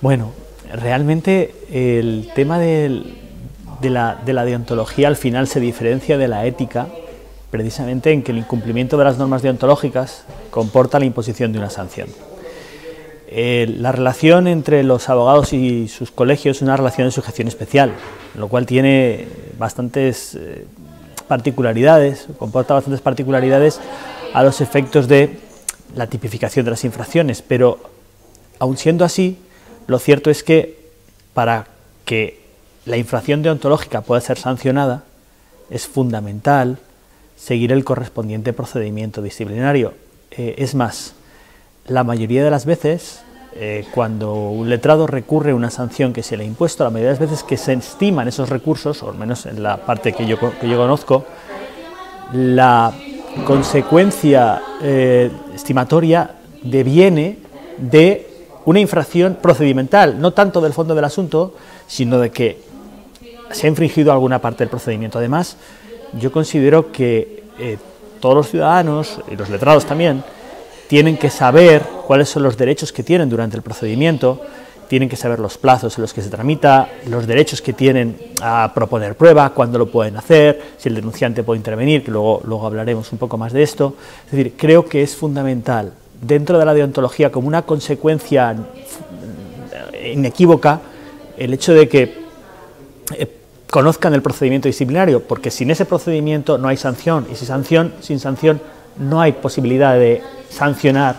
Bueno, realmente el tema de la deontología al final se diferencia de la ética precisamente en que el incumplimiento de las normas deontológicas comporta la imposición de una sanción. La relación entre los abogados y sus colegios es una relación de sujeción especial, lo cual tiene bastantes particularidades, comporta bastantes particularidades a los efectos de la tipificación de las infracciones, pero aun siendo así, lo cierto es que para que la infracción deontológica pueda ser sancionada es fundamental seguir el correspondiente procedimiento disciplinario. Es más, la mayoría de las veces, cuando un letrado recurre a una sanción que se le ha impuesto, la mayoría de las veces que se estiman esos recursos, o al menos en la parte que yo conozco, la consecuencia estimatoria deviene de una infracción procedimental, no tanto del fondo del asunto, sino de que se ha infringido alguna parte del procedimiento. Además, yo considero que todos los ciudadanos, y los letrados también, tienen que saber cuáles son los derechos que tienen durante el procedimiento, tienen que saber los plazos en los que se tramita, los derechos que tienen a proponer prueba, cuándo lo pueden hacer, si el denunciante puede intervenir, que luego hablaremos un poco más de esto. Es decir, creo que es fundamental, dentro de la deontología, como una consecuencia inequívoca, el hecho de que conozcan el procedimiento disciplinario, porque sin ese procedimiento no hay sanción, y sin sanción no hay posibilidad de sancionar,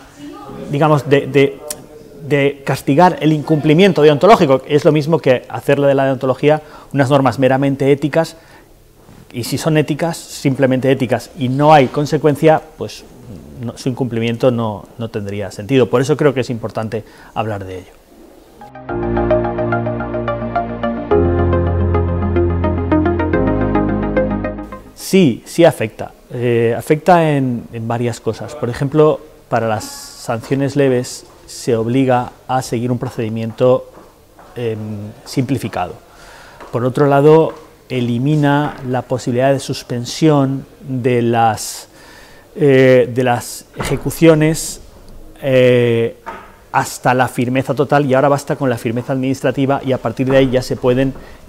digamos, de castigar el incumplimiento deontológico. Es lo mismo que hacerle de la deontología unas normas meramente éticas, y si son éticas, simplemente éticas, y no hay consecuencia, pues su incumplimiento no tendría sentido. Por eso creo que es importante hablar de ello. Sí afecta. Afecta en varias cosas. Por ejemplo, para las sanciones leves se obliga a seguir un procedimiento simplificado. Por otro lado, elimina la posibilidad de suspensión de las ejecuciones hasta la firmeza total, y ahora basta con la firmeza administrativa, y a partir de ahí ya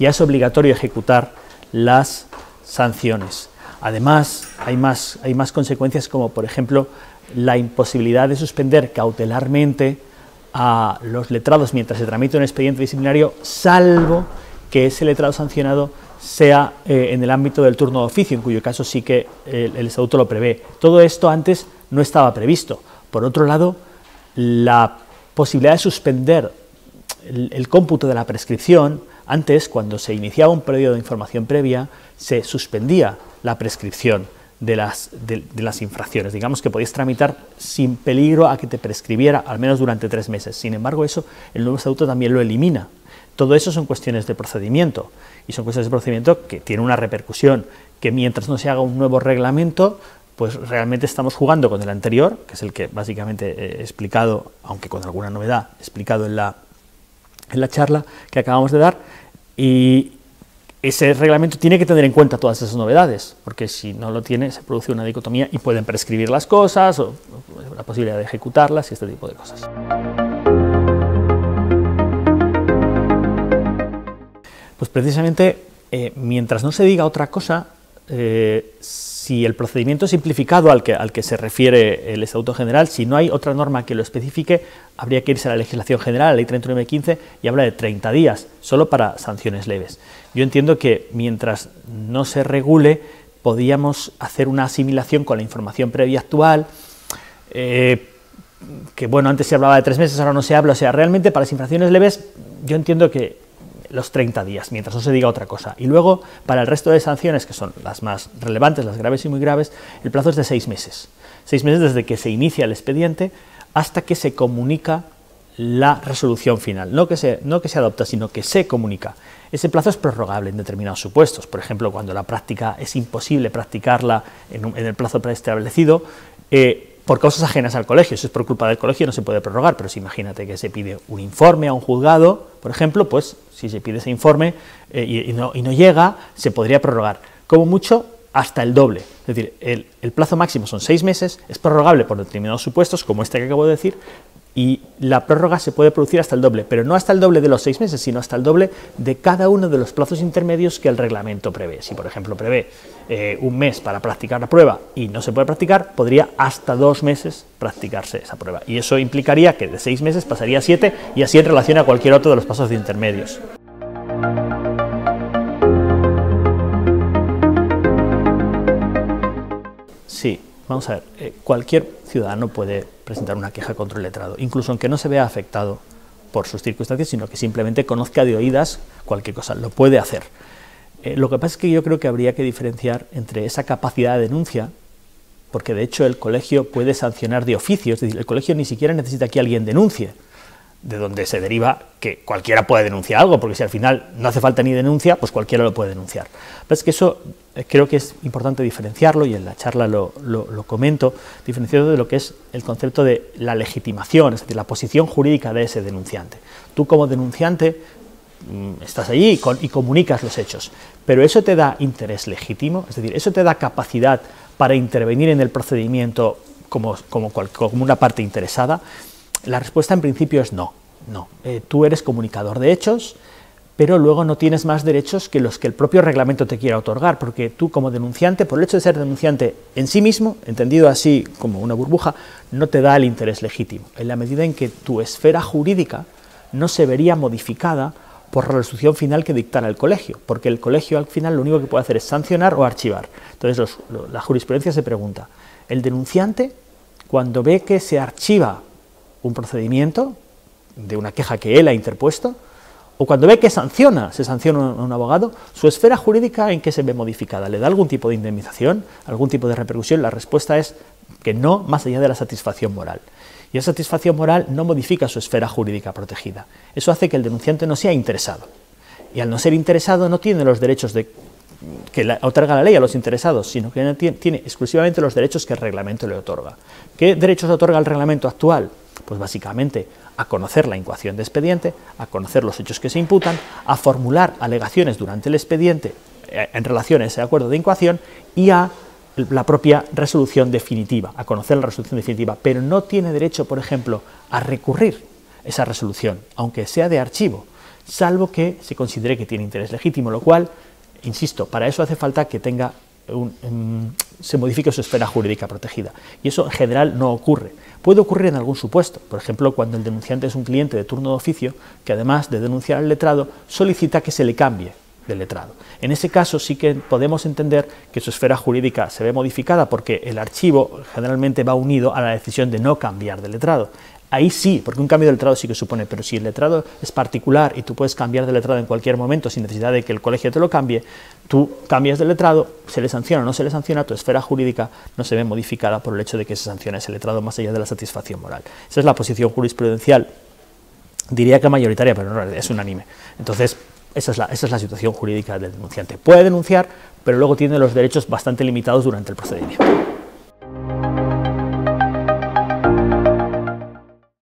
es obligatorio ejecutar las sanciones. Además, hay más consecuencias, como por ejemplo la imposibilidad de suspender cautelarmente a los letrados mientras se tramita un expediente disciplinario, salvo que ese letrado sancionado sea en el ámbito del turno de oficio, en cuyo caso sí que el estatuto lo prevé. Todo esto antes no estaba previsto. Por otro lado, la posibilidad de suspender el cómputo de la prescripción. Antes, cuando se iniciaba un periodo de información previa, se suspendía la prescripción de las infracciones. Digamos que podías tramitar sin peligro a que te prescribiera, al menos durante 3 meses. Sin embargo, eso el nuevo estatuto también lo elimina. Todo eso son cuestiones de procedimiento, y son cuestiones de procedimiento que tienen una repercusión, que mientras no se haga un nuevo reglamento, pues realmente estamos jugando con el anterior, que es el que básicamente he explicado, aunque con alguna novedad, explicado en la charla que acabamos de dar, y ese reglamento tiene que tener en cuenta todas esas novedades, porque si no lo tiene, se produce una dicotomía y pueden prescribir las cosas, o la posibilidad de ejecutarlas y este tipo de cosas. Pues precisamente, mientras no se diga otra cosa, si el procedimiento simplificado al que se refiere el Estatuto General, si no hay otra norma que lo especifique, habría que irse a la legislación general, la Ley 3915, y habla de 30 días, solo para sanciones leves. Yo entiendo que mientras no se regule, podíamos hacer una asimilación con la información previa actual, que bueno, antes se hablaba de 3 meses, ahora no se habla. O sea, realmente para las infracciones leves yo entiendo que los 30 días, mientras no se diga otra cosa. Y luego, para el resto de sanciones, que son las más relevantes, las graves y muy graves, el plazo es de 6 meses. 6 meses desde que se inicia el expediente hasta que se comunica la resolución final. No que se adopta, sino que se comunica. Ese plazo es prorrogable en determinados supuestos. Por ejemplo, cuando la práctica es imposible practicarla en el plazo preestablecido, por causas ajenas al colegio. Si es por culpa del colegio no se puede prorrogar, pero si imagínate que se pide un informe a un juzgado, por ejemplo, pues si se pide ese informe y no llega, se podría prorrogar. Como mucho, hasta el doble. Es decir, el plazo máximo son 6 meses, es prorrogable por determinados supuestos, como este que acabo de decir, y la prórroga se puede producir hasta el doble, pero no hasta el doble de los 6 meses, sino hasta el doble de cada uno de los plazos intermedios que el reglamento prevé. Si, por ejemplo, prevé un mes para practicar la prueba y no se puede practicar, podría hasta 2 meses practicarse esa prueba. Y eso implicaría que de 6 meses pasaría a 7 y así en relación a cualquier otro de los plazos intermedios. Sí. Vamos a ver, cualquier ciudadano puede presentar una queja contra el letrado, incluso aunque no se vea afectado por sus circunstancias, sino que simplemente conozca de oídas cualquier cosa, lo puede hacer. Lo que pasa es que yo creo que habría que diferenciar entre esa capacidad de denuncia, porque de hecho el colegio puede sancionar de oficio, es decir, el colegio ni siquiera necesita que alguien denuncie, de donde se deriva que cualquiera puede denunciar algo, porque si al final no hace falta ni denuncia, pues cualquiera lo puede denunciar. Pero es que eso creo que es importante diferenciarlo, y en la charla lo comento, diferenciado de lo que es el concepto de la legitimación, es decir, la posición jurídica de ese denunciante. Tú como denunciante estás allí y comunicas los hechos, pero ¿eso te da interés legítimo? Es decir, ¿eso te da capacidad para intervenir en el procedimiento como una parte interesada? La respuesta en principio es no. Tú eres comunicador de hechos, pero luego no tienes más derechos que los que el propio reglamento te quiera otorgar, porque tú como denunciante, por el hecho de ser denunciante en sí mismo, entendido así como una burbuja, no te da el interés legítimo, en la medida en que tu esfera jurídica no se vería modificada por la resolución final que dictara el colegio, porque el colegio al final lo único que puede hacer es sancionar o archivar. Entonces la jurisprudencia se pregunta, ¿el denunciante, cuando ve que se archiva un procedimiento de una queja que él ha interpuesto, o cuando ve que se sanciona a un abogado, su esfera jurídica en qué se ve modificada? ¿Le da algún tipo de indemnización, algún tipo de repercusión? La respuesta es que no, más allá de la satisfacción moral. Y esa satisfacción moral no modifica su esfera jurídica protegida. Eso hace que el denunciante no sea interesado. Y al no ser interesado no tiene los derechos que otorga la ley a los interesados, sino que tiene exclusivamente los derechos que el reglamento le otorga. ¿Qué derechos otorga el reglamento actual? Pues básicamente a conocer la incoación de expediente, a conocer los hechos que se imputan, a formular alegaciones durante el expediente en relación a ese acuerdo de incoación y a la propia resolución definitiva, a conocer la resolución definitiva, pero no tiene derecho, por ejemplo, a recurrir esa resolución, aunque sea de archivo, salvo que se considere que tiene interés legítimo, lo cual, insisto, para eso hace falta que tenga se modifique su esfera jurídica protegida, y eso en general no ocurre. Puede ocurrir en algún supuesto, por ejemplo, cuando el denunciante es un cliente de turno de oficio que, además de denunciar al letrado, solicita que se le cambie de letrado. En ese caso sí que podemos entender que su esfera jurídica se ve modificada porque el archivo generalmente va unido a la decisión de no cambiar de letrado. Ahí sí, porque un cambio de letrado sí que supone, pero si el letrado es particular y tú puedes cambiar de letrado en cualquier momento sin necesidad de que el colegio te lo cambie, tú cambias de letrado, se le sanciona o no se le sanciona, tu esfera jurídica no se ve modificada por el hecho de que se sancione ese letrado más allá de la satisfacción moral. Esa es la posición jurisprudencial, diría que mayoritaria, pero no, es unánime. Entonces, esa es la situación jurídica del denunciante. Puede denunciar, pero luego tiene los derechos bastante limitados durante el procedimiento.